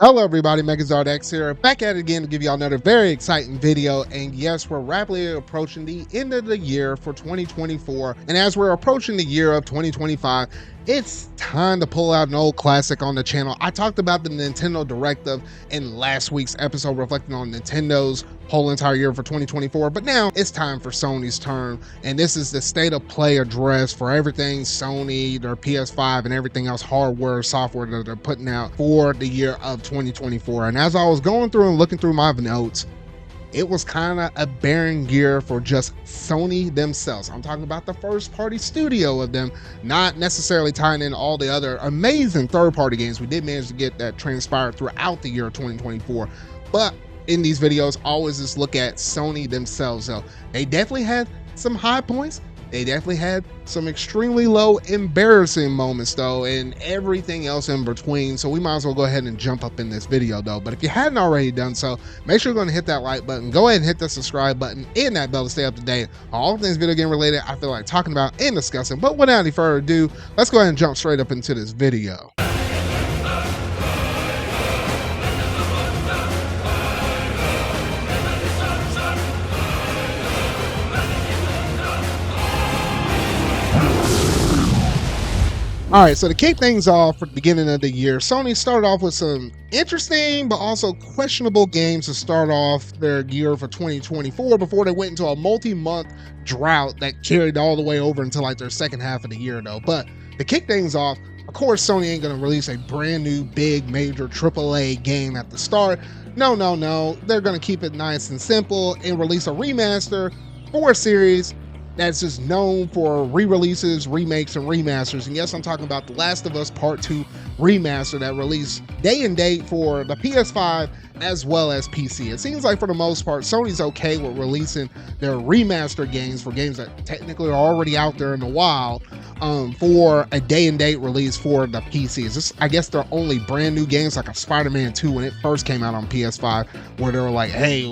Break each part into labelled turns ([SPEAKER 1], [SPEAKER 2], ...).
[SPEAKER 1] Hello everybody, MegaZardX here, back at it again to give y'all another very exciting video. And yes, we're rapidly approaching the end of the year for 2024. And as we're approaching the year of 2025, it's time to pull out an old classic on the channel. I talked about the Nintendo Directive in last week's episode, reflecting on Nintendo's whole entire year for 2024. But now it's time for Sony's turn. And this is the state of play address for everything Sony, their PS5, and everything else hardware, software that they're putting out for the year of 2024. And as I was going through and looking through my notes, it was kind of a barren year for just Sony themselves. I'm talking about the first party studio of them, not necessarily tying in all the other amazing third party games. We did manage to get that transpired throughout the year of 2024. But in these videos, always just look at Sony themselves. So they definitely had some high points. They definitely had some extremely low embarrassing moments though, and everything else in between. So we might as well go ahead and jump up in this video though. But if you hadn't already done so, make sure you're going to hit that like button, go ahead and hit the subscribe button and that bell to stay up to date on all things video game related I feel like talking about and discussing. But without any further ado, let's go ahead and jump straight up into this video. All right, so to kick things off for the beginning of the year, Sony started off with some interesting but also questionable games to start off their year for 2024 before they went into a multi-month drought that carried all the way over until like their second half of the year though. But to kick things off, of course, Sony ain't gonna release a brand new big major AAA game at the start. No. They're gonna keep it nice and simple and release a remaster for a series that's just known for re-releases, remakes, and remasters. And yes, I'm talking about The Last of Us Part 2 remaster that released day and date for the PS5 as well as PC. It seems like for the most part, Sony's okay with releasing their remaster games for games that technically are already out there in the wild for a day and date release for the PCs. This, I guess they're only brand new games like a Spider-Man 2 when it first came out on PS5, where they were like, hey,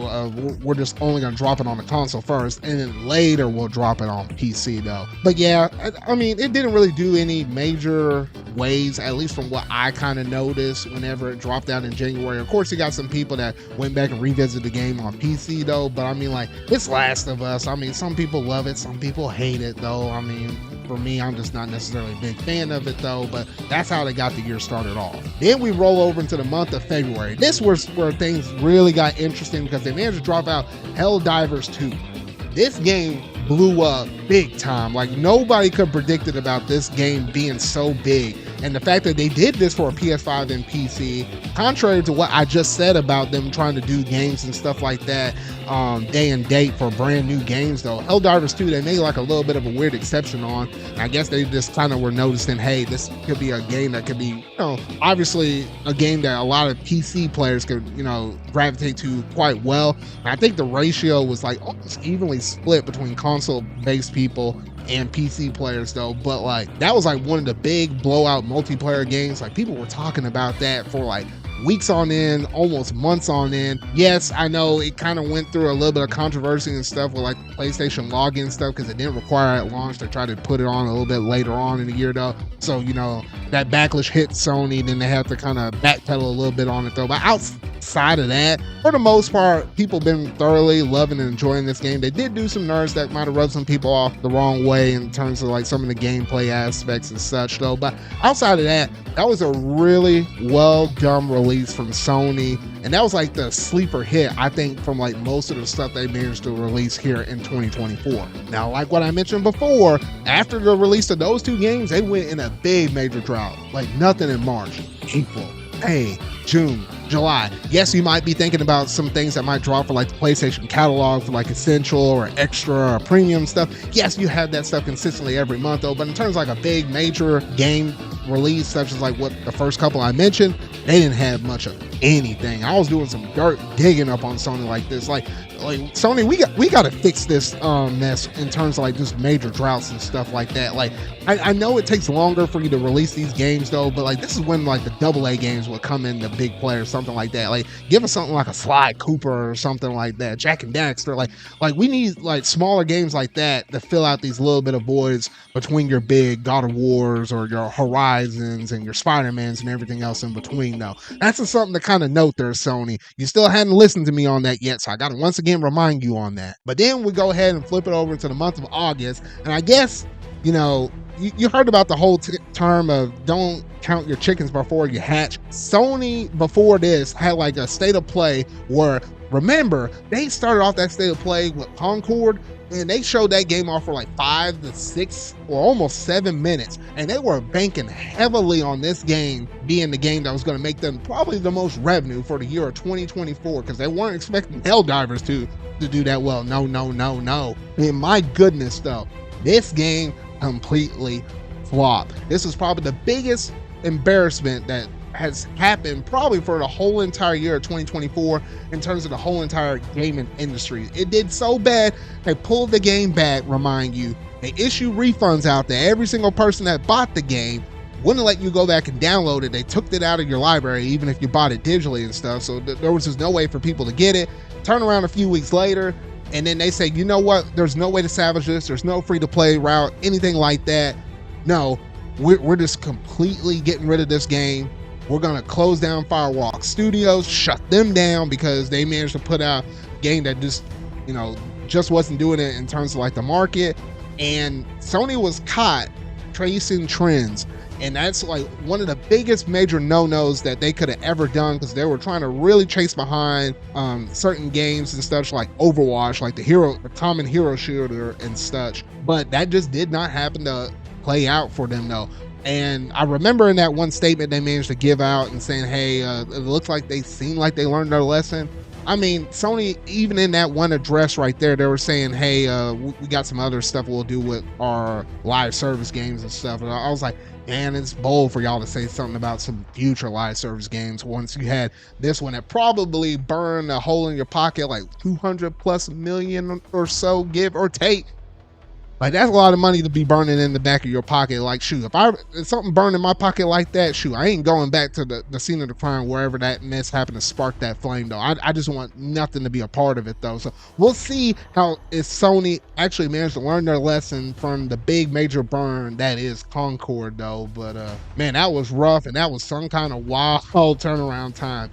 [SPEAKER 1] we're just only gonna drop it on the console first, and then later we'll drop it on PC though. But yeah, I mean, it didn't really do any major waves, at least from what I kind of noticed whenever it dropped out in January. Of course, you got some people that went back and revisited the game on PC though, but I mean, like, it's Last of Us. I mean, some people love it, some people hate it though. I mean, for me, I'm just not necessarily a big fan of it though, but that's how they got the year started off. Then we roll over into the month of February. This was where things really got interesting because they managed to drop out Helldivers 2. This game blew up big time. Like, nobody could have predicted about this game being so big. And the fact that they did this for a PS5 and PC, contrary to what I just said about them trying to do games and stuff like that day and date for brand new games though, Helldivers 2, they made like a little bit of a weird exception on. And I guess they just kind of were noticing, hey, this could be a game that could be, you know, obviously a game that a lot of PC players could, you know, gravitate to quite well. And I think the ratio was like almost evenly split between console-based people and PC players though. But like, that was like one of the big blowout multiplayer games. Like, people were talking about that for like weeks on end, almost months on end. Yes, I know it kind of went through a little bit of controversy and stuff with like the PlayStation login stuff because it didn't require it at launch. They tried to put it on a little bit later on in the year though. So, you know, that backlash hit Sony, then they had to kind of backpedal a little bit on it though. But outside of that, for the most part, people have been thoroughly loving and enjoying this game. They did do some nerds that might have rubbed some people off the wrong way in terms of like some of the gameplay aspects and such though. But outside of that, that was a really well done release from Sony, and that was like the sleeper hit, I think, from like most of the stuff they managed to release here in 2024. Now, like what I mentioned before, after the release of those two games, they went in a big major drought. Like, nothing in March, April, May, June, July. Yes, you might be thinking about some things that might drop for like the PlayStation catalog for like essential or extra or premium stuff. Yes, you have that stuff consistently every month though, but in terms of like a big major game release such as like what the first couple I mentioned, they didn't have much of anything. I was doing some dirt digging up on Sony like this. Like, like Sony, we got to fix this mess in terms of like just major droughts and stuff like that. Like I know it takes longer for you to release these games though, but like this is when like the AA games would come in, the big players, something like that. Like give us something like a Sly Cooper or something like that, Jack and Daxter. Like we need like smaller games like that to fill out these little bit of voids between your big God of Wars or your Horizons and your Spider-Mans and everything else in between though. That's just something to kind of note there, Sony. You still hadn't listened to me on that yet, so I got to once again remind you on that. But then we go ahead and flip it over to the month of August, and I guess, you know, you heard about the whole term of don't count your chickens before you hatch. Sony before this had like a state of play where, remember, they started off that state of play with Concord, and they showed that game off for like 5 to 6 or almost 7 minutes. And they were banking heavily on this game being the game that was going to make them probably the most revenue for the year of 2024, because they weren't expecting Helldivers to do that well. No. I mean, my goodness, though, this game completely flopped. This is probably the biggest embarrassment that has happened probably for the whole entire year of 2024 in terms of the whole entire gaming industry. It did so bad, they pulled the game back, remind you. They issue refunds out there. Every single person that bought the game wouldn't let you go back and download it. They took it out of your library, even if you bought it digitally and stuff. So there was just no way for people to get it. Turn around a few weeks later, and then they say, you know what? There's no way to salvage this. There's no free-to-play route, anything like that. No, we're just completely getting rid of this game. We're going to close down Firewalk Studios, shut them down because they managed to put out a game that just, you know, just wasn't doing it in terms of like the market. And Sony was caught tracing trends. And that's like one of the biggest major no-nos that they could have ever done, because they were trying to really chase behind certain games and such like Overwatch, like the common hero shooter and such. But that just did not happen to play out for them though. And I remember in that one statement they managed to give out and saying, hey, it looks like they seem like they learned their lesson. I mean, Sony, even in that one address right there, they were saying, hey, we got some other stuff we'll do with our live service games and stuff. And I was like, man, it's bold for y'all to say something about some future live service games once you had this one that probably burned a hole in your pocket like 200 plus million or so, give or take. Like, that's a lot of money to be burning in the back of your pocket. Like, shoot, if something burned in my pocket like that, shoot, I ain't going back to the scene of the crime, wherever that mess happened to spark that flame, though. I just want nothing to be a part of it, though. So we'll see how if Sony actually managed to learn their lesson from the big major burn that is Concord, though. But, man, that was rough, and that was some kind of wild turnaround time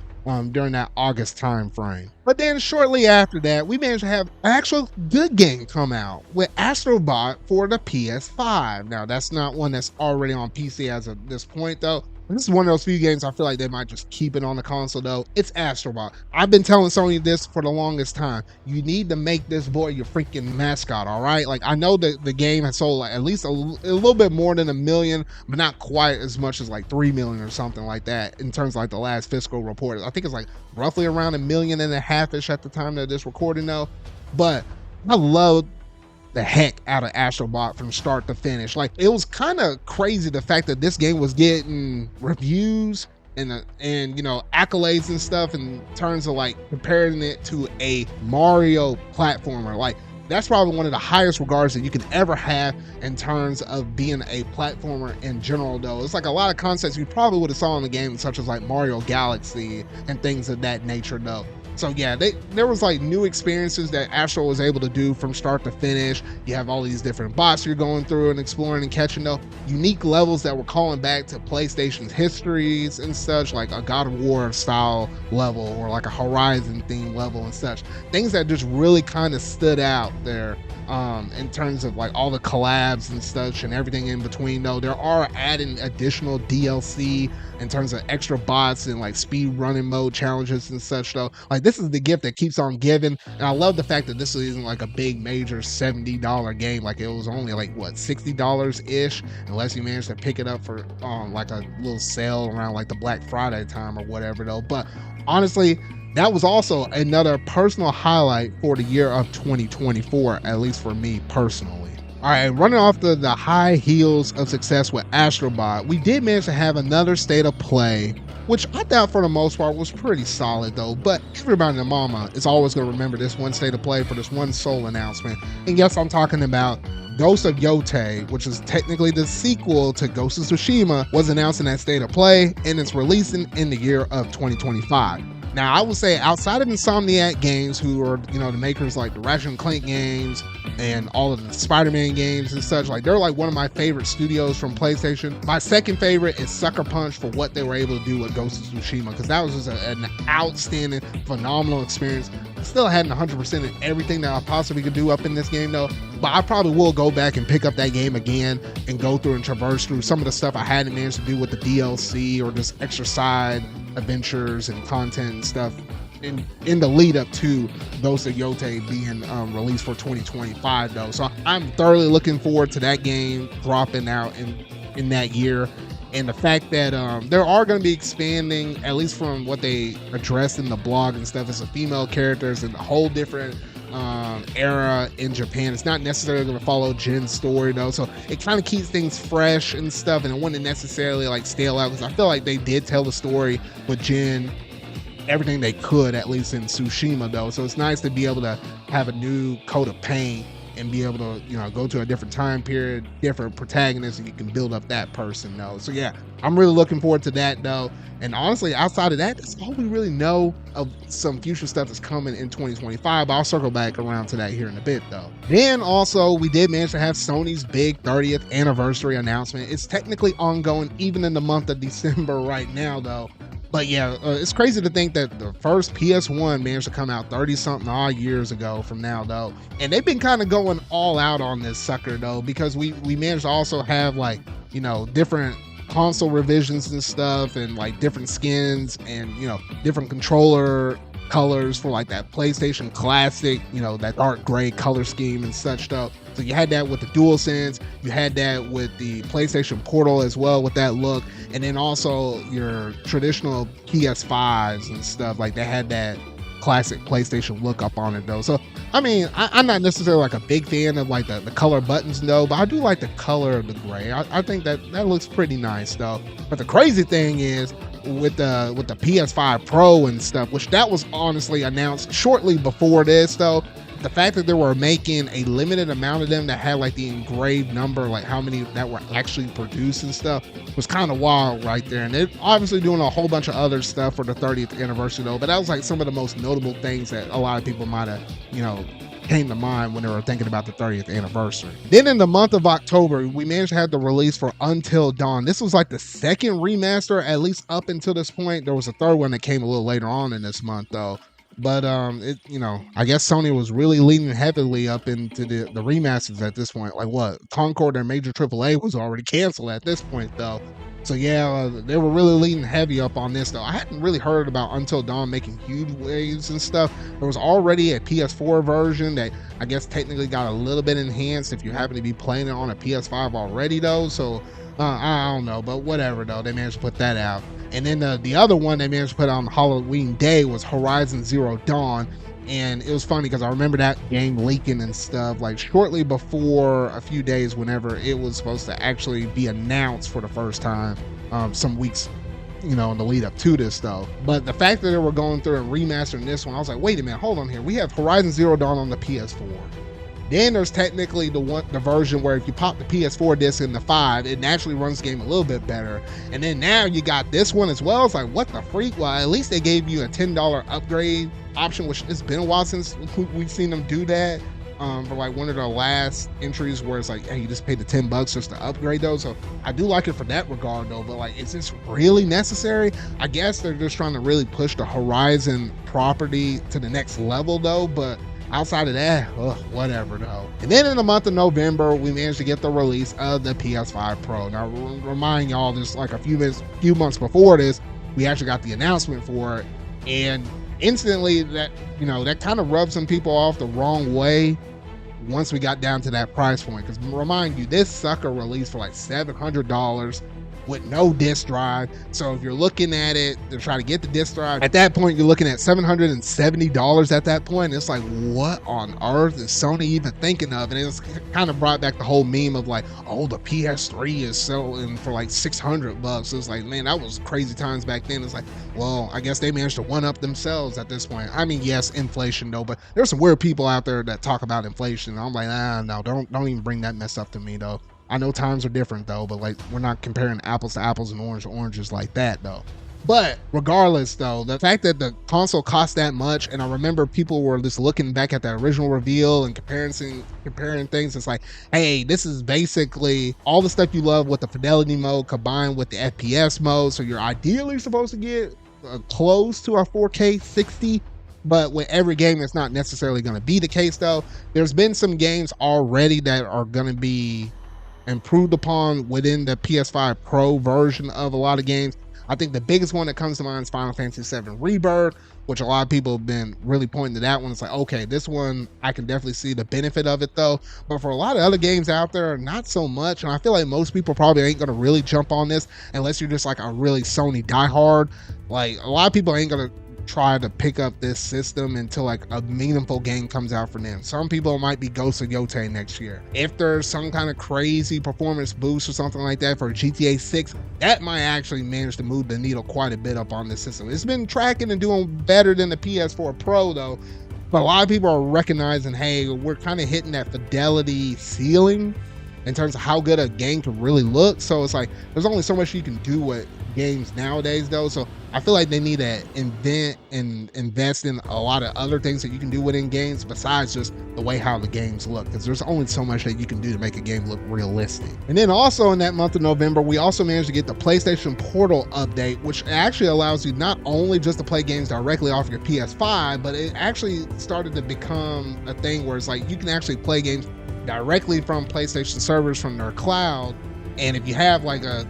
[SPEAKER 1] during that August time frame. But then shortly after that, we managed to have an actual good game come out with Astrobot for the PS5. Now, that's not one that's already on PC as of this point, though. This is one of those few games I feel like they might just keep it on the console, though. It's Astrobot. I've been telling Sony this for the longest time. You need to make this boy your freaking mascot, all right? Like, I know that the game has sold like at least a little bit more than 1 million, but not quite as much as like 3 million or something like that in terms of like the last fiscal report. I think it's like roughly around 1.5 million ish at the time that this recording, though. But I love the heck out of Astrobot from start to finish. Like, it was kind of crazy the fact that this game was getting reviews and you know, accolades and stuff in terms of like comparing it to a Mario platformer. Like, that's probably one of the highest regards that you can ever have in terms of being a platformer in general, though. It's like a lot of concepts you probably would have saw in the game, such as like Mario Galaxy and things of that nature, though. So yeah, there was like new experiences that Astro was able to do from start to finish. You have all these different bots you're going through and exploring and catching, though. Unique levels that were calling back to PlayStation's histories and such, like a God of War style level or like a Horizon theme level and such. Things that just really kind of stood out there in terms of like all the collabs and such and everything in between, though. There are adding additional DLC in terms of extra bots and like speed running mode challenges and such, though. Like, this is the gift that keeps on giving, and I love the fact that this isn't like a big major $70 game. Like, it was only like what, $60 ish, unless you manage to pick it up for like a little sale around like the Black Friday time or whatever, though. But honestly, that was also another personal highlight for the year of 2024, at least for me personally. All right, running off the high heels of success with Astrobot, we did manage to have another state of play which I thought for the most part was pretty solid though. But everybody and their mama is always going to remember this one state of play for this one Soul announcement. And yes, I'm talking about Ghost of Yotei, which is technically the sequel to Ghost of Tsushima, was announced in that state of play, and it's releasing in the year of 2025. Now, I would say outside of Insomniac Games, who are, the makers like the Ratchet and Clank games and all of the Spider-Man games and such, like they're like one of my favorite studios from PlayStation. My second favorite is Sucker Punch for what they were able to do with Ghost of Tsushima, because that was just an outstanding, phenomenal experience. I still hadn't 100% of everything that I possibly could do up in this game though, but I probably will go back and pick up that game again and go through and traverse through some of the stuff I hadn't managed to do with the DLC or just extra side adventures and content and stuff in the lead up to Ghost of Yotei being released for 2025 though. So I'm thoroughly looking forward to that game dropping out in that year. And the fact that there are going to be expanding, at least from what they addressed in the blog and stuff, is the female characters and a whole different era in Japan. It's not necessarily going to follow Jin's story though, so it kind of keeps things fresh and stuff, and it wouldn't necessarily like stale out, because I feel like they did tell the story with Jin everything they could, at least in Tsushima though. So it's nice to be able to have a new coat of paint and be able to, go to a different time period, different protagonists, and you can build up that person though. So yeah, I'm really looking forward to that though. And honestly, outside of that, that's all we really know of some future stuff that's coming in 2025. But I'll circle back around to that here in a bit though. Then also, we did manage to have Sony's big 30th anniversary announcement. It's technically ongoing even in the month of December right now though. But yeah, it's crazy to think that the first PS1 managed to come out 30-something odd years ago from now though. And they've been kind of going all out on this sucker though, because we managed to also have like, different console revisions and stuff, and like different skins and, different controller colors for like that PlayStation Classic, that dark gray color scheme and such though. So you had that with the DualSense, you had that with the PlayStation Portal as well with that look, and then also your traditional PS5s and stuff, like they had that classic PlayStation look up on it though. So I mean, I'm not necessarily like a big fan of like the color buttons though, but I do like the color of the gray. I think that looks pretty nice though. But the crazy thing is with the PS5 Pro and stuff, which that was honestly announced shortly before this though, the fact that they were making a limited amount of them that had like the engraved number, like how many that were actually produced and stuff, was kind of wild right there. And they're obviously doing a whole bunch of other stuff for the 30th anniversary though, but that was like some of the most notable things that a lot of people might have, came to mind when they were thinking about the 30th anniversary. Then in the month of October, we managed to have the release for Until Dawn. This was like the second remaster, at least up until this point. There was a third one that came a little later on in this month though. But I guess Sony was really leaning heavily up into the remasters at this point. Like what? Concord, their major AAA, was already canceled at this point though. So yeah, they were really leaning heavy up on this though. I hadn't really heard about Until Dawn making huge waves and stuff. There was already a PS4 version that I guess technically got a little bit enhanced if you happen to be playing it on a PS5 already though. So I don't know, but whatever though. They managed to put that out. And then the other one they managed to put out on Halloween Day was Horizon Zero Dawn. And it was funny because I remember that game leaking and stuff like shortly before a few days whenever it was supposed to actually be announced for the first time, some weeks, in the lead up to this though. But the fact that they were going through and remastering this one, I was like, wait a minute, hold on here. We have Horizon Zero Dawn on the PS4. Then there's technically the version where if you pop the PS4 disc in the 5, it naturally runs the game a little bit better. And then now you got this one as well. It's like, what the freak? Well, at least they gave you a $10 upgrade option, which it's been a while since we've seen them do that. For like one of their last entries where it's like, hey, you just paid the $10 just to upgrade those. So I do like it for that regard though, but like, is this really necessary? I guess they're just trying to really push the Horizon property to the next level though, but outside of that, whatever though. And then in the month of November, we managed to get the release of the PS5 Pro. Now, remind y'all, this like a few months before this, we actually got the announcement for it, and instantly that that kind of rubbed some people off the wrong way once we got down to that price point. Because remind you, this sucker released for like $700, with no disk drive. So if you're looking at it to try to get the disk drive, at that point, you're looking at $770 at that point. It's like, what on earth is Sony even thinking of? And it's kind of brought back the whole meme of like, oh, the PS3 is selling for like $600. It's like, man, that was crazy times back then. It's like, well, I guess they managed to one up themselves at this point. I mean, yes, inflation though, but there's some weird people out there that talk about inflation. I'm like, no, don't even bring that mess up to me though. I know times are different though, but like, we're not comparing apples to apples and oranges like that though. But regardless though, the fact that the console cost that much, and I remember people were just looking back at the original reveal and comparing things. It's like, hey, this is basically all the stuff you love with the fidelity mode combined with the FPS mode. So you're ideally supposed to get close to a 4K 60. But with every game, it's not necessarily going to be the case though. There's been some games already that are going to be improved upon within the PS5 Pro version of a lot of games. I think the biggest one that comes to mind is Final Fantasy VII Rebirth, which a lot of people have been really pointing to that one. It's like, okay, this one, I can definitely see the benefit of it though. But for a lot of other games out there, not so much. And I feel like most people probably ain't going to really jump on this unless you're just like a really Sony diehard. Like, a lot of people ain't going to try to pick up this system until like a meaningful game comes out for them. Some people might be Ghost of Yotei next year. If there's some kind of crazy performance boost or something like that for GTA 6, that might actually manage to move the needle quite a bit up on this system. It's been tracking and doing better than the PS4 Pro though, but a lot of people are recognizing, hey, we're kind of hitting that fidelity ceiling in terms of how good a game can really look. So it's like, there's only so much you can do with games nowadays though. So I feel like they need to invent and invest in a lot of other things that you can do within games besides just the way how the games look, because there's only so much that you can do to make a game look realistic. And then also in that month of November, we also managed to get the PlayStation Portal update, which actually allows you not only just to play games directly off your PS5, but it actually started to become a thing where it's like you can actually play games directly from PlayStation servers from their cloud. And if you have like a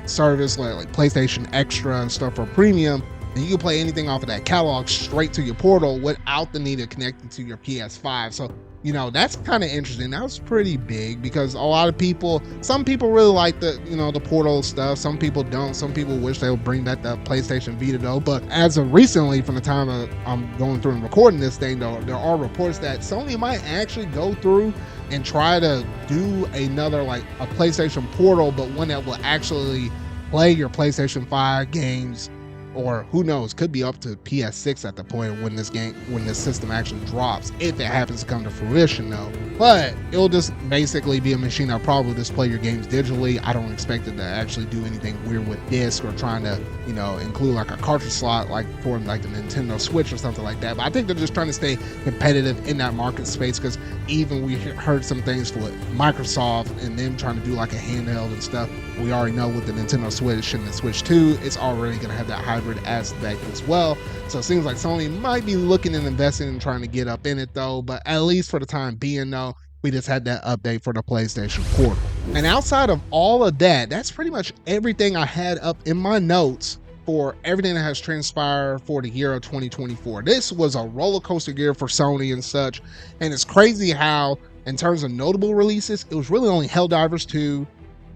[SPEAKER 1] service like PlayStation Extra and stuff for premium, then you can play anything off of that catalog straight to your portal without the need of connecting to your PS5. So, you know, that's kind of interesting. That was pretty big because a lot of people, some people really like the, you know, the portal stuff. Some people don't. Some people wish they would bring back the PlayStation Vita though. But as of recently, from the time I'm going through and recording this thing though, there are reports that Sony might actually go through and try to do another like a PlayStation Portal, but one that will actually play your PlayStation 5 games, or who knows, could be up to PS6 at the point when this system actually drops, if it happens to come to fruition though. But it'll just basically be a machine that'll probably display your games digitally. I don't expect it to actually do anything weird with disc or trying to, you know, include like a cartridge slot like for like the Nintendo Switch or something like that. But I think they're just trying to stay competitive in that market space, because even we heard some things for Microsoft and them trying to do like a handheld and stuff. We already know with the Nintendo Switch and the Switch 2, it's already going to have that hybrid aspect as well. So it seems like Sony might be looking and investing and trying to get up in it though. But at least for the time being though, we just had that update for the PlayStation Portal. And outside of all of that, that's pretty much everything I had up in my notes for everything that has transpired for the year of 2024. This was a roller coaster year for Sony and such. And it's crazy how, in terms of notable releases, it was really only Helldivers 2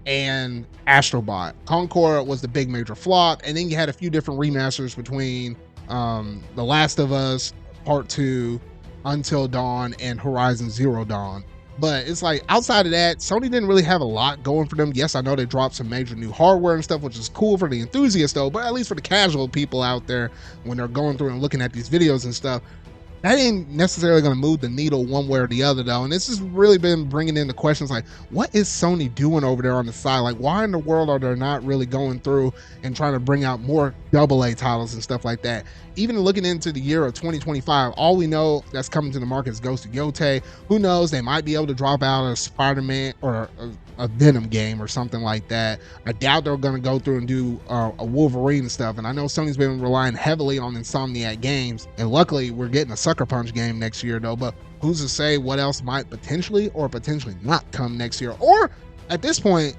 [SPEAKER 1] and Astrobot. Concord was the big major flop, and then you had a few different remasters between The Last of Us Part 2, Until Dawn, and Horizon Zero Dawn. But it's like, outside of that, Sony didn't really have a lot going for them. Yes, I know they dropped some major new hardware and stuff, which is cool for the enthusiasts though, but at least for the casual people out there, when they're going through and looking at these videos and stuff, that ain't necessarily going to move the needle one way or the other though. And this has really been bringing into questions like, what is Sony doing over there on the side? Like, why in the world are they not really going through and trying to bring out more AA titles and stuff like that? Even looking into the year of 2025, all we know that's coming to the market is Ghost of Yotei. Who knows, they might be able to drop out a Spider-Man or a Venom game or something like that. I doubt they're going to go through and do a Wolverine and stuff. And I know Sony's been relying heavily on Insomniac Games, and luckily we're getting a Sucker Punch game next year though. But who's to say what else might potentially or potentially not come next year? Or at this point,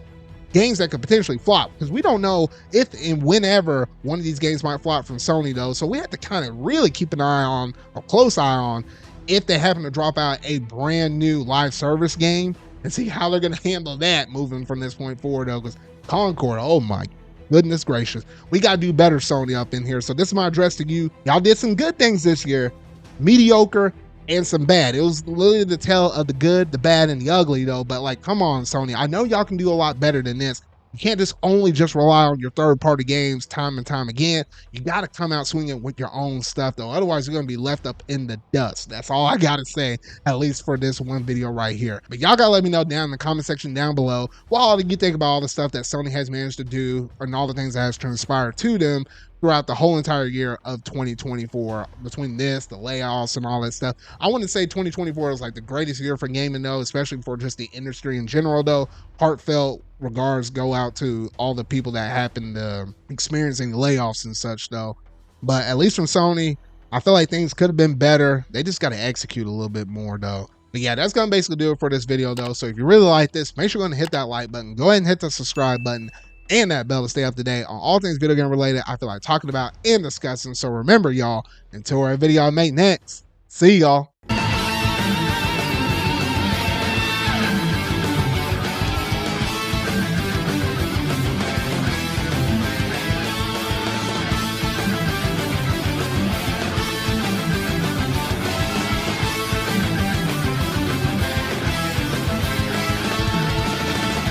[SPEAKER 1] games that could potentially flop, because we don't know if and whenever one of these games might flop from Sony though. So we have to kind of really keep an eye on, a close eye on, if they happen to drop out a brand new live service game, and see how they're going to handle that moving from this point forward though. Because Concord. Oh my goodness gracious. We got to do better, Sony, up in here. So this is my address to you. Y'all did some good things this year, mediocre and some bad. It was literally the tale of the good, the bad, and the ugly, though. But like, come on, Sony. I know y'all can do a lot better than this. You can't just only just rely on your third-party games time and time again. You got to come out swinging with your own stuff, though. Otherwise, you're going to be left up in the dust. That's all I got to say, at least for this one video right here. But y'all got to let me know down in the comment section down below what all you think about all the stuff that Sony has managed to do and all the things that has transpired to them throughout the whole entire year of 2024, between this, the layoffs, and all that stuff. I wouldn't say 2024 is like the greatest year for gaming, though, especially for just the industry in general, though. Heartfelt regards go out to all the people that happened experiencing layoffs and such, though. But at least from Sony, I feel like things could have been better. They just got to execute a little bit more, though. But yeah, that's going to basically do it for this video, though. So if you really like this, make sure you're going to hit that like button. Go ahead and hit the subscribe button and that bell to stay up to date on all things video game related I feel like talking about and discussing. So remember, y'all, until our video I make next, see y'all.